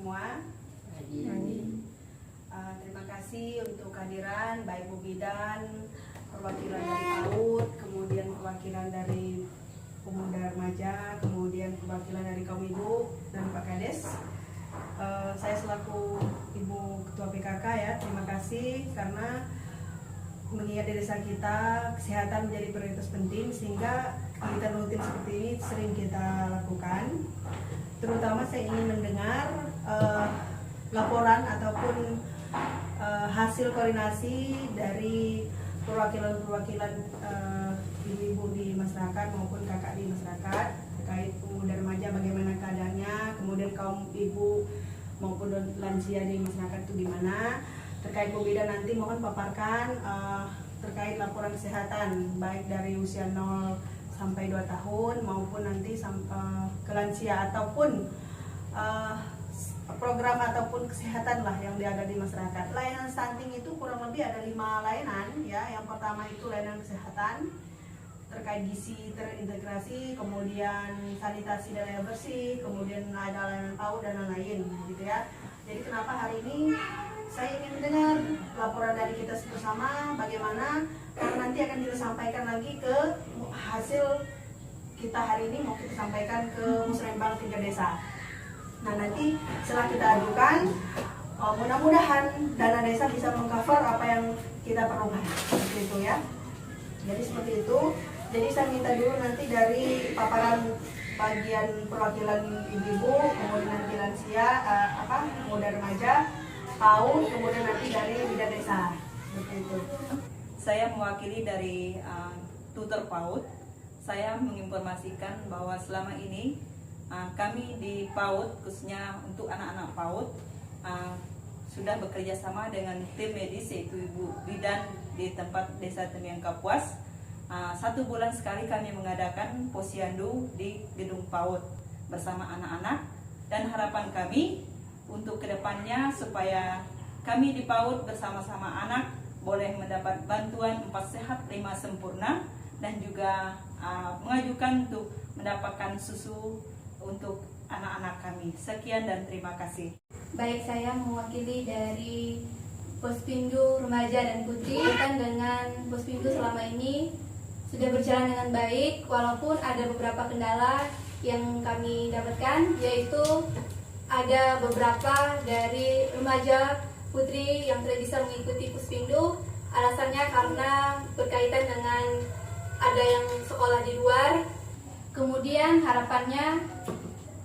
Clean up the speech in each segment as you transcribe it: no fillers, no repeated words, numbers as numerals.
semua. Terima kasih untuk kehadiran baik Bu Bidan, perwakilan dari PAUD, kemudian perwakilan dari pemuda remaja, kemudian perwakilan dari kaum ibu dan Pak Kades. Saya selaku Ibu Ketua PKK ya, terima kasih karena mengingat di desa kita kesehatan menjadi prioritas penting, sehingga kegiatan rutin seperti ini sering kita lakukan. Terutama saya ingin mendengar laporan ataupun hasil koordinasi dari perwakilan-perwakilan ibu-ibu di masyarakat maupun kakak di masyarakat terkait pemuda remaja, bagaimana keadaannya, kemudian kaum ibu maupun lansia di masyarakat itu gimana. Terkait Bu Bidan nanti mohon paparkan terkait laporan kesehatan baik dari usia 0 sampai 2 tahun maupun nanti ke lansia ataupun program ataupun kesehatan lah yang ada di masyarakat. Layanan stunting itu kurang lebih ada 5 layanan ya. Yang pertama itu layanan kesehatan terkait gizi terintegrasi, kemudian sanitasi dan air bersih, kemudian ada layanan PAUD dan lain-lain gitu ya. Jadi kenapa hari ini saya ingin mendengar laporan dari kita bersama bagaimana, karena nanti akan kita sampaikan lagi ke hasil kita hari ini, mau kita sampaikan ke musrembang tingkat desa. Nah nanti setelah kita ajukan, mudah-mudahan dana desa bisa mengcover apa yang kita perlukan, seperti itu ya. Jadi seperti itu. Jadi saya minta dulu nanti dari paparan bagian perwakilan ibu-ibu, kemudian nanti lansia, pemuda remaja, PAUD, kemudian nanti dari bidan desa, seperti itu. Saya mewakili dari tutor PAUD. Saya menginformasikan bahwa selama ini kami di PAUD, khususnya untuk anak-anak PAUD, sudah bekerja sama dengan tim medis, yaitu Ibu Bidan di tempat Desa Temiang Kapuas. 1 bulan sekali kami mengadakan posyandu di gedung PAUD bersama anak-anak, dan harapan kami untuk kedepannya supaya kami di PAUD bersama-sama anak boleh mendapat bantuan 4 sehat 5 sempurna, dan juga mengajukan untuk mendapatkan susu untuk anak-anak kami. Sekian dan terima kasih. Baik, saya mewakili dari Pospindu Remaja dan Putri. Dan dengan Pospindu selama ini sudah berjalan dengan baik, walaupun ada beberapa kendala yang kami dapatkan, yaitu ada beberapa dari remaja putri yang tidak bisa mengikuti Pospindu. Alasannya karena berkaitan dengan ada yang sekolah di luar. Kemudian harapannya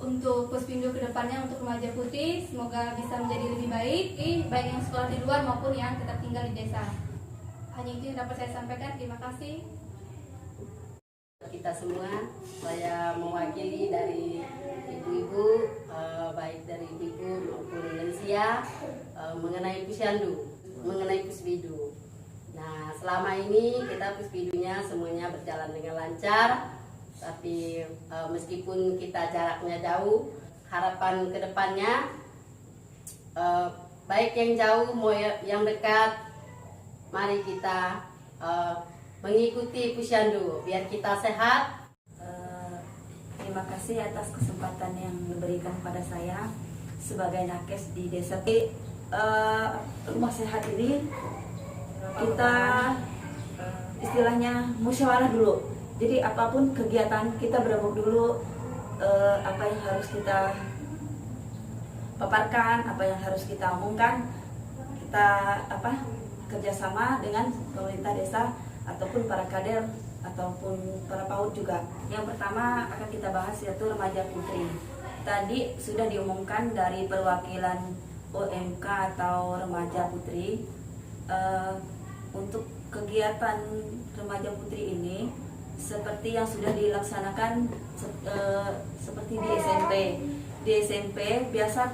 untuk Pospindu kedepannya untuk remaja putri semoga bisa menjadi lebih baik, baik yang sekolah di luar maupun yang tetap tinggal di desa. Hanya itu yang dapat saya sampaikan. Terima kasih. Kita semua, saya mewakili dari ibu-ibu, baik dari ibu maupun lansia, mengenai posyandu, mengenai Pospindu. Nah, selama ini kita Pospindunya semuanya berjalan dengan lancar, tapi meskipun kita jaraknya jauh, harapan kedepannya baik yang jauh mau yang dekat, mari kita mengikuti posyandu biar kita sehat. Terima kasih atas kesempatan yang diberikan pada saya sebagai nakes di desa. Rumah sehat ini kita istilahnya musyawarah dulu. Jadi apapun kegiatan kita berebut dulu apa yang harus kita paparkan, apa yang harus kita omongkan. Kita kerjasama dengan pemerintah desa ataupun para kader ataupun para PAUD juga. Yang pertama akan kita bahas yaitu remaja putri. Tadi sudah diumumkan dari perwakilan OMK atau remaja putri. Untuk kegiatan remaja putri ini seperti yang sudah dilaksanakan seperti di SMP. Di SMP biasa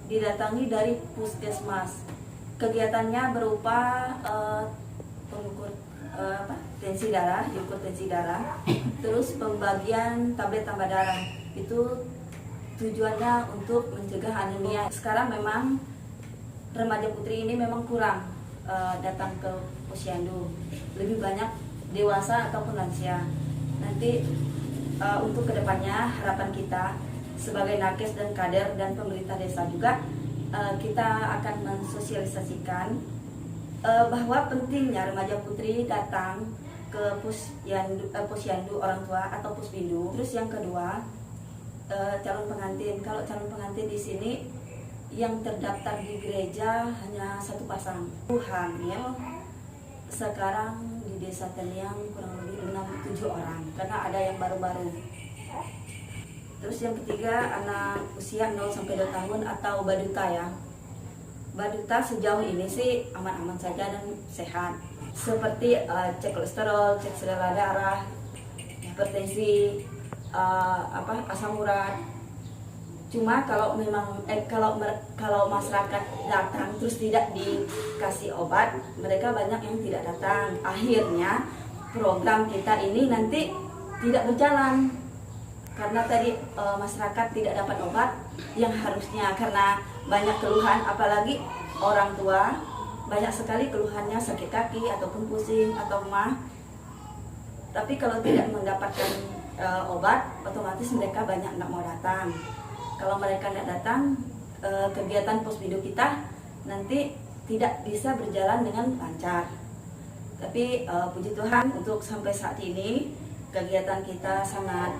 didatangi dari puskesmas. Kegiatannya berupa pengukur tensi darah, diukur tensi darah, terus pembagian tablet tambah darah. Itu tujuannya untuk mencegah anemia. Sekarang memang remaja putri ini memang kurang datang ke posyandu, lebih banyak dewasa ataupun lansia. Nanti untuk kedepannya harapan kita sebagai nakes dan kader dan pemerintah desa juga kita akan mensosialisasikan bahwa pentingnya remaja putri datang ke posyandu orang tua atau puspindu. Terus yang kedua, calon pengantin. Kalau calon pengantin di sini yang terdaftar di gereja hanya 1 pasang. Hamil sekarang di desa Teniang kurang lebih 6-7 orang karena ada yang baru-baru. Terus yang ketiga, anak usia 0-2 tahun atau baduta ya. Baduta sejauh ini sih aman-aman saja dan sehat. Seperti cek kolesterol, cek selera darah, hipertensi, asam urat. Cuma kalau memang kalau masyarakat datang terus tidak dikasih obat, mereka banyak yang tidak datang. Akhirnya program kita ini nanti tidak berjalan karena tadi masyarakat tidak dapat obat yang harusnya, karena banyak keluhan, apalagi orang tua banyak sekali keluhannya sakit kaki ataupun pusing atau mah. Tapi kalau tidak mendapatkan obat, otomatis mereka banyak tidak mau datang. Kalau mereka tidak datang, kegiatan posbindu kita nanti tidak bisa berjalan dengan lancar. Tapi puji Tuhan untuk sampai saat ini kegiatan kita sangat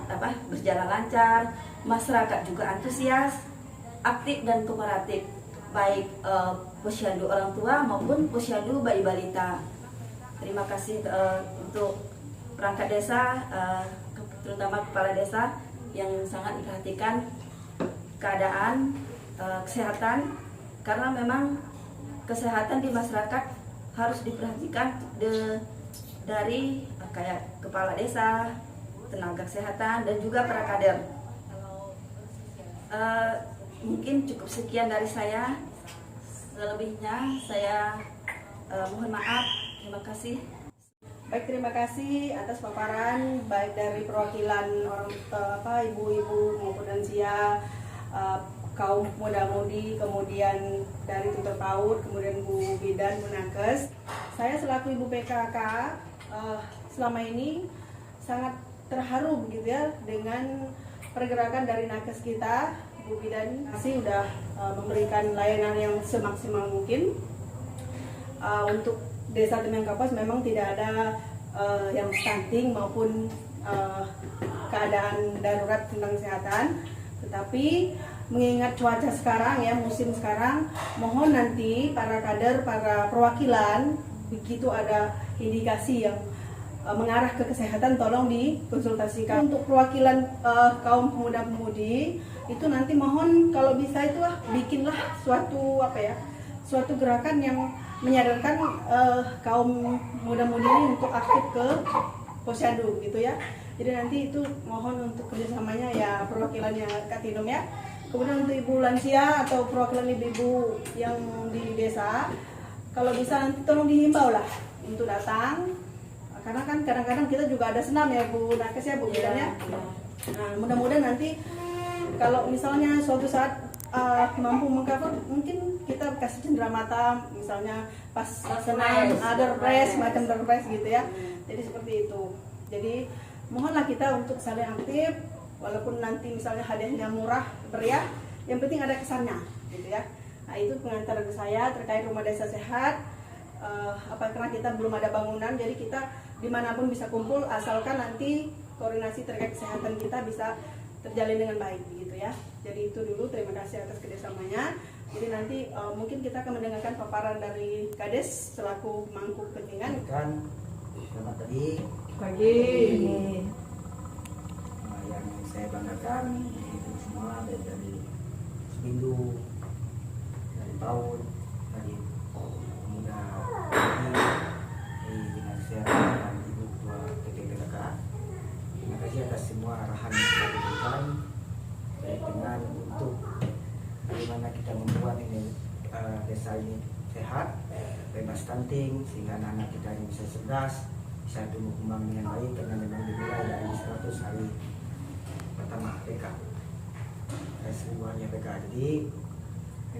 berjalan lancar. Masyarakat juga antusias, aktif dan kooperatif, baik posyandu orang tua maupun posyandu bayi balita. Terima kasih untuk perangkat desa, terutama kepala desa yang sangat memperhatikan keadaan kesehatan, karena memang kesehatan di masyarakat harus diperhatikan dari kayak kepala desa, tenaga kesehatan dan juga para kader. Mungkin cukup sekian dari saya. Selebihnya saya mohon maaf. Terima kasih. Baik, terima kasih atas paparan baik dari perwakilan orang ibu-ibu maupun lansia, kaum muda-mudi, kemudian dari tutor PAUD, kemudian Bu Bidan, Bu Nakes. Saya selaku Ibu PKK selama ini sangat terharu begitu ya dengan pergerakan dari Nakes kita. Bu Bidan masih sudah memberikan layanan yang semaksimal mungkin. Untuk Desa Teniang Kapas memang tidak ada yang stunting maupun keadaan darurat tentang kesehatan. Tetapi mengingat cuaca sekarang ya, musim sekarang, mohon nanti para kader, para perwakilan, begitu ada indikasi yang mengarah ke kesehatan, tolong dikonsultasikan. Untuk perwakilan kaum pemuda-pemudi itu nanti mohon kalau bisa itu bikinlah suatu gerakan yang menyadarkan kaum muda-mudi ini untuk aktif ke posyandu gitu ya. Jadi nanti itu mohon untuk kerjasamanya ya perwakilannya Kak Tinum ya. Kemudian untuk ibu lansia atau perwakilan ibu-ibu yang di desa, kalau bisa nanti tolong dihimbau lah untuk datang. Karena kan kadang-kadang kita juga ada senam ya Bu Nakes ya, Bu Bidan ya. Nah, mudah-mudahan nanti kalau misalnya suatu saat mampu mengcover, mungkin kita kasih cendera mata misalnya pas senam, door prize, macam door prize gitu ya. Jadi seperti itu. Jadi mohonlah kita untuk saling aktif, walaupun nanti misalnya hadiahnya murah, meriah, yang penting ada kesannya gitu ya. Nah, itu pengantar dari saya terkait rumah desa sehat. Karena kita belum ada bangunan, jadi kita dimanapun bisa kumpul, asalkan nanti koordinasi terkait kesehatan kita bisa terjalin dengan baik begitu ya. Jadi itu dulu, terima kasih atas kerjasamanya. Jadi nanti mungkin kita akan mendengarkan paparan dari Kades selaku pemangku kepentingan. Selamat pagi. Yang saya banggakan itu semua dari Pindu, dari PAUD, dari pemuda dari Dinas Kesehatan dan Ibu Ketua PPKK. Terima kasih atas semua arahan yang telah diberikan dengan untuk bagaimana kita membuat ini desa ini sehat, bebas stunting, sehingga anak-anak kita ini bisa cerdas, bisa tumbuh kembang dengan baik, karena memang dimulai dari 100 hari pertama PK, semuanya PK. Jadi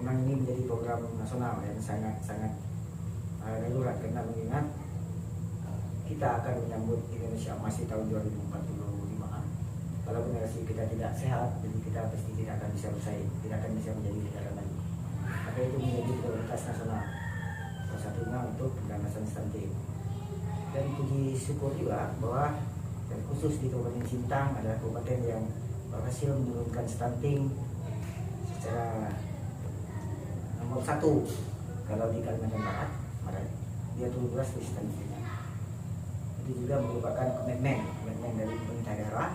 memang ini menjadi program nasional yang sangat darurat, karena mengingat kita akan menyambut Indonesia masih tahun 2045. kalau generasi kita tidak sehat, jadi kita pasti tidak akan bisa tidak akan bisa menjadi negara maju. Maka itu menjadi prioritas nasional. Salah satunya untuk pemberantasan stunting. Dan puji syukur juga bahwa dan khusus di Kabupaten Sintang adalah kabupaten yang berhasil menurunkan stunting secara nomor 1. Kalau di Kalimantan Barat, dia turun drastis stuntingnya. Itu juga merupakan komitmen dari pemerintah daerah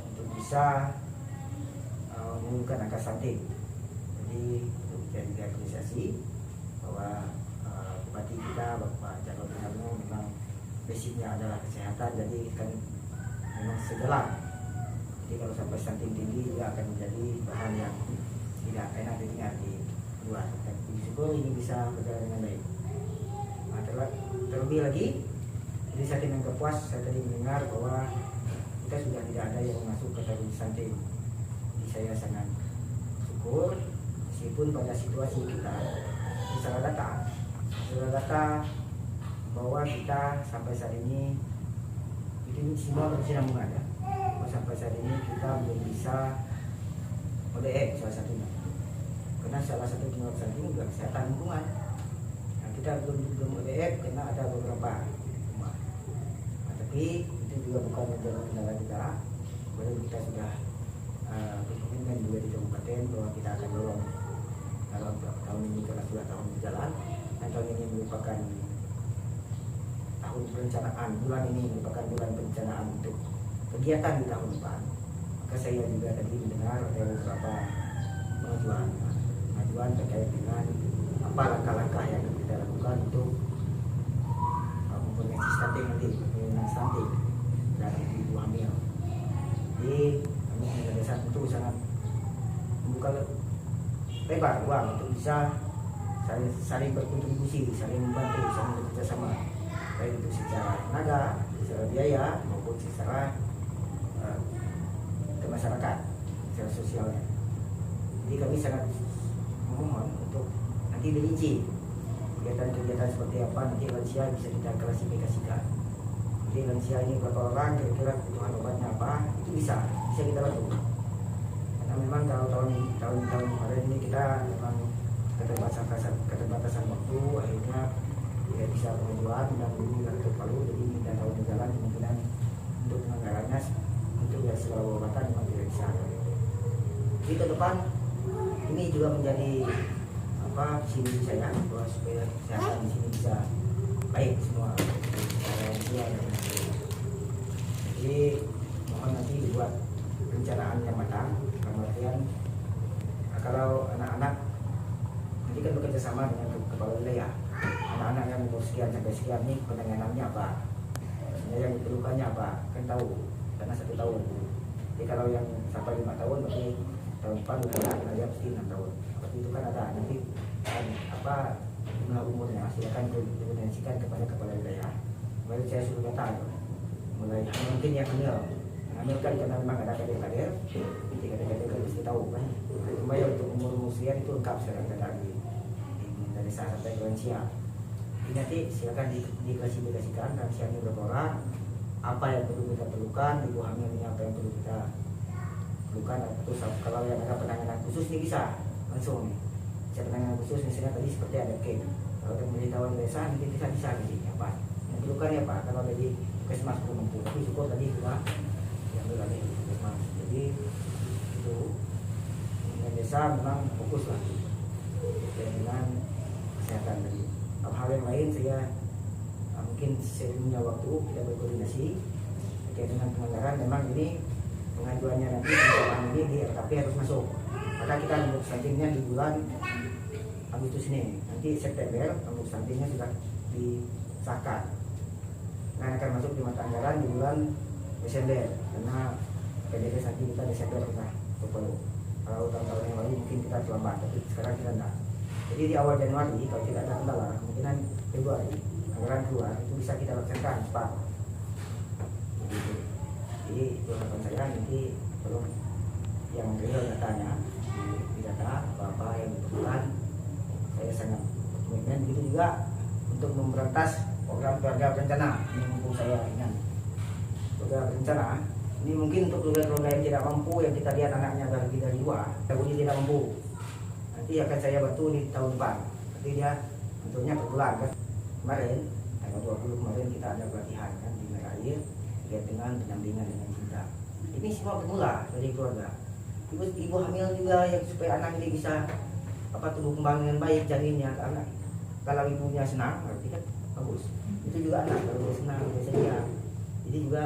untuk bisa menurunkan angka stunting. Jadi untuk menjadi apresiasi bahwa bupati kita Bapak Jarod Bernardo memang basicnya adalah kesehatan, jadi kan memang sejalan. Jadi kalau sampai stunting tinggi juga akan menjadi bahan yang tidak enak didengar di luar. Dan syukur ini bisa berjalan dengan baik. Nah, terlebih lagi, jadi saya dengan kepuas saya tadi mendengar bahwa kita sudah tidak ada yang masuk kategori stunting. Jadi saya sangat syukur meskipun pada situasi kita secara data bahwa kita sampai saat ini itu semua berkesinambungan ya. Sampai saat ini kita belum bisa ODM salah satunya, karena salah satu penyebab stunting juga kesehatan lingkungan. Nah, kita belum ODM karena ada beberapa rumah. Nah, tapi itu juga bukan menjadi kendala kita. Walaupun kita sudah berkomitmen juga di kabupaten bahwa kita akan dorong dalam tahun ini karena sudah tahun berjalan, dan tahun ini merupakan tahun perencanaan, bulan ini merupakan bulan perencanaan untuk kegiatan di tahun depan. Maka saya juga tadi mendengar ada beberapa pengajuan terkait dengan apa langkah-langkah yang kita lakukan untuk memperbaiki stunting nanti, penurunan stunting dan ibu hamil. Jadi kami di desa tentu sangat membuka lebar ruang untuk bisa saling berkontribusi, saling membantu, saling bekerja sama, baik itu secara tenaga, secara biaya maupun secara ke masyarakat, secara sosialnya. Jadi kami sangat memohon untuk nanti dirinci kegiatan-kegiatan seperti apa nanti lansia bisa kita klasifikasikan. Jadi lansia ini berapa orang, kira-kira kebutuhan obatnya apa, itu bisa kita bantu. Karena memang kalau tahun kemarin ini kita memang keterbatasan waktu, akhirnya tidak bisa pengajuan dan ini ke Palu, jadi minta tahun berjalan kemungkinan untuk penganggarannya untuk dari segala obatan memang tidak bisa. Jadi ke depan ini juga menjadi visi misi saya bahwa supaya kesehatan di sini bisa baik semua. Jadi mohon nanti dibuat perencanaan yang matang, dalam artian kalau anak-anak nanti kan bekerja sama dengan kepala wilayah. Anak-anak yang umur sekian sampai sekian nih penanganannya apa, yang diperlukannya apa, kan tahu karena 1 tahun. Jadi kalau yang sampai 5 tahun berarti tahun depan udah dia pasti 6 tahun. Seperti itu kan ada nanti jumlah umurnya silakan dikoordinasikan kepada kepala wilayah. Lalu saya suruh datang mulai mungkin yang hamil kan karena memang ada kader-kader, jadi kader-kader kan pasti tahu kan. Cuma ya untuk umur sekian itu lengkap sekarang data di desa sampai ke lansia. Jadi nanti silakan diklasifikasikan lansia ini berapa orang, apa yang perlu kita perlukan, ibu hamil ini apa yang perlu kita perlukan. Terus kalau yang ada penanganan khusus ini bisa langsung nih. Bisa penanganan khusus misalnya tadi seperti ada cake. Kalau ada pemberitahuan desa nanti kita bisa di sini apa yang perlukannya apa. Kalau dari puskesmas belum mampu, tapi syukur tadi sudah diambil oleh puskesmas. Jadi itu dengan desa memang fokus lah dengan kesehatan tadi. Hal yang lain saya mungkin sebelumnya waktu kita berkoordinasi terkait dengan penganggaran. Memang ini pengajuannya nanti penjualan ini di RKP harus masuk. Maka kita untuk stuntingnya di bulan Agustus ini. Nanti September untuk stuntingnya sudah disahkan. Nah, akan masuk di mata anggaran di bulan Desember karena PDD stunting kita Desember sudah berpeluh. Kalau tahun-tahun yang lalu mungkin kita terlambat, tapi sekarang kita enggak. Jadi di awal Januari kalau tidak ada kendala, kemungkinan Februari anggaran keluar itu bisa kita laksanakan cepat. Jadi itu harapan saya nanti belum yang real datanya di data apa yang diperlukan, saya sangat komitmen. Begitu juga untuk memberantas program keluarga berencana. Ini mumpung saya ingat program berencana Ini mungkin untuk keluarga-keluarga yang tidak mampu, yang kita lihat anaknya lebih dari 2, tapi tidak mampu. Nanti akan saya bantu di tahun depan. Nanti dia tentunya per bulan kan. Kemarin tanggal 20 kemarin kita ada pelatihan kan di Merah Air terkait dengan pendampingan dengan cinta. Ini semua bermula dari keluarga. Ibu hamil juga yang supaya anak ini bisa tumbuh kembang dengan baik janinnya. Anak kalau ibunya senang berarti kan bagus. Itu juga anak kalau dia senang biasanya. Jadi juga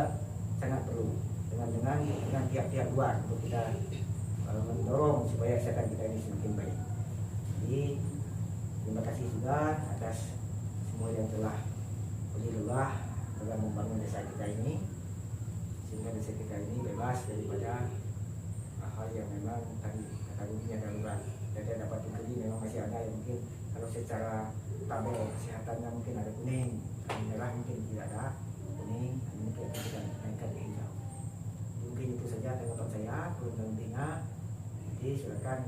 sangat perlu dengan pihak-pihak luar untuk kita mendorong supaya kesehatan kita ini semakin baik. Jadi terima kasih juga atas semua yang telah berlelah dalam membangun desa kita ini, sehingga desa kita ini bebas daripada hal yang memang tadi kategorinya darurat. Jadi dapat dibeli memang masih ada yang mungkin kalau secara tabel kesehatannya mungkin ada kuning, merah mungkin tidak ada kuning, mungkin kita naikkan ke hijau. Mungkin itu saja tanggapan saya, kurang lebihnya. Jadi silakan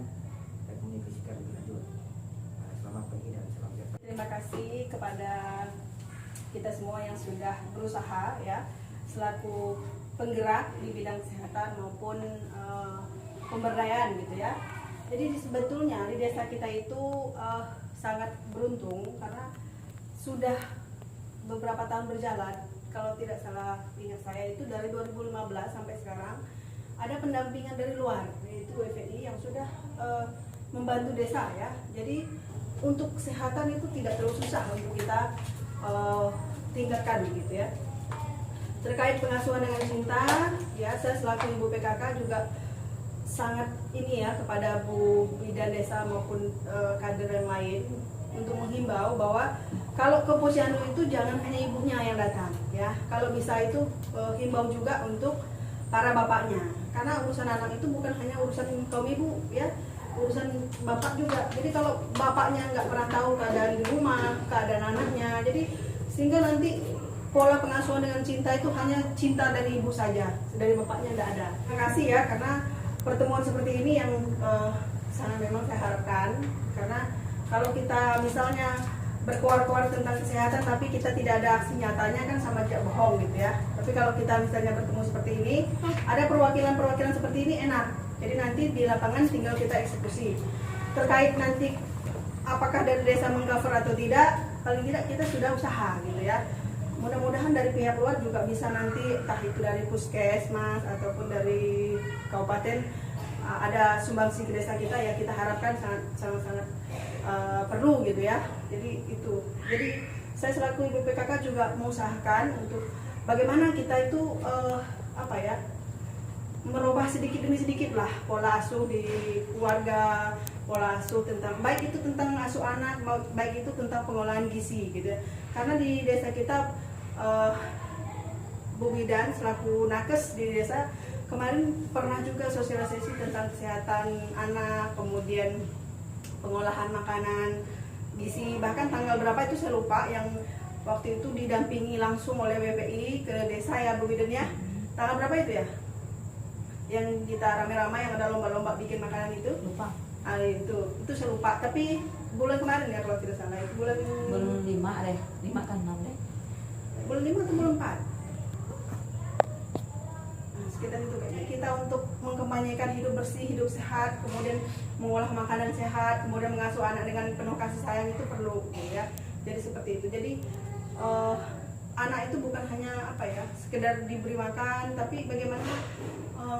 saya komunikasikan lebih lanjut. Selamat pagi dan salam sejahtera. Terima kasih kepada kita semua yang sudah berusaha ya selaku penggerak di bidang kesehatan maupun pemberdayaan gitu ya. Jadi sebetulnya di desa kita itu sangat beruntung karena sudah beberapa tahun berjalan. Kalau tidak salah ingat saya itu dari 2015 sampai sekarang ada pendampingan dari luar, yaitu WPI yang sudah membantu desa ya. Jadi untuk kesehatan itu tidak terlalu susah untuk kita tingkatkan gitu ya. Terkait pengasuhan dengan cinta, ya saya selaku ibu PKK juga sangat ini ya kepada Bu Bidan Desa maupun kader yang lain untuk menghimbau bahwa kalau ke posyandu itu jangan hanya ibunya yang datang ya. Kalau bisa itu himbau juga untuk para bapaknya, karena urusan anak itu bukan hanya urusan kaum ibu ya, urusan bapak juga. Jadi kalau bapaknya nggak pernah tahu keadaan di rumah, keadaan anaknya, jadi sehingga nanti pola pengasuhan dengan cinta itu hanya cinta dari ibu saja, dari bapaknya tidak ada. Terima kasih ya, karena pertemuan seperti ini yang sangat memang saya harapkan, karena kalau kita misalnya berkuar-kuar tentang kesehatan tapi kita tidak ada aksi nyatanya kan sama aja bohong gitu ya. Tapi kalau kita misalnya bertemu seperti ini, ada perwakilan-perwakilan seperti ini enak. Jadi nanti di lapangan tinggal kita eksekusi. Terkait nanti apakah dari desa mengcover atau tidak, paling tidak kita sudah usaha gitu ya. Mudah-mudahan dari pihak luar juga bisa nanti, entah itu dari puskesmas ataupun dari kabupaten, ada sumbangsi ke desa kita ya, kita harapkan sangat-sangat perlu gitu ya. Jadi itu. Jadi saya selaku ibu PKK juga mengusahakan untuk bagaimana kita itu merubah sedikit demi sedikit lah pola asuh di keluarga, pola asuh tentang baik itu tentang asuh anak, baik itu tentang pengolahan gizi gitu ya. Karena di desa kita Bu Bidan selaku nakes di desa kemarin pernah juga sosialisasi tentang kesehatan anak, kemudian pengolahan makanan gizi, bahkan tanggal berapa itu saya lupa, yang waktu itu didampingi langsung oleh WPI ke desa ya Bu Bidan ya. Tanggal berapa itu ya? Yang kita rame-rame yang ada lomba-lomba bikin makanan itu? Lupa. Itu saya lupa, tapi bulan kemarin ya kalau tidak salah, itu bulan 5 deh, 5 kan 6 deh. Bulan 5 atau bulan 4? Nah, sekitar itu kayaknya kita untuk mengkampanyekan hidup bersih, hidup sehat, kemudian mengolah makanan sehat, kemudian mengasuh anak dengan penuh kasih sayang itu perlu ya. Jadi seperti itu. Jadi anak itu bukan hanya sekedar diberi makan, tapi bagaimana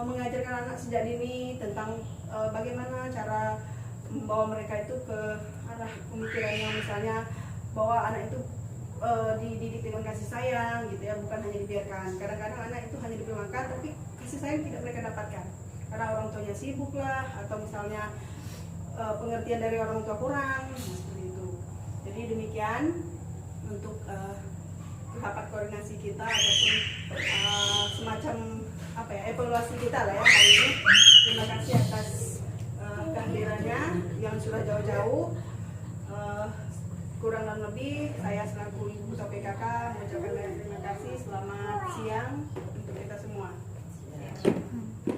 mengajarkan anak sejak dini tentang bagaimana cara membawa mereka itu ke arah pemikiran yang misalnya bahwa anak itu dididik dengan kasih sayang gitu ya, bukan hanya dibiarkan. Kadang-kadang anak itu hanya diberi makan tapi kasih sayang tidak mereka dapatkan karena orang tuanya sibuk lah, atau misalnya pengertian dari orang tua kurang, seperti itu. Jadi demikian untuk rapat koordinasi kita ataupun semacam evaluasi kita lah ya kali ini. Terima kasih atas kehadirannya yang sudah jauh-jauh. Kurang dan lebih saya selaku ibu PKK mengucapkan terima kasih. Selamat siang untuk kita semua.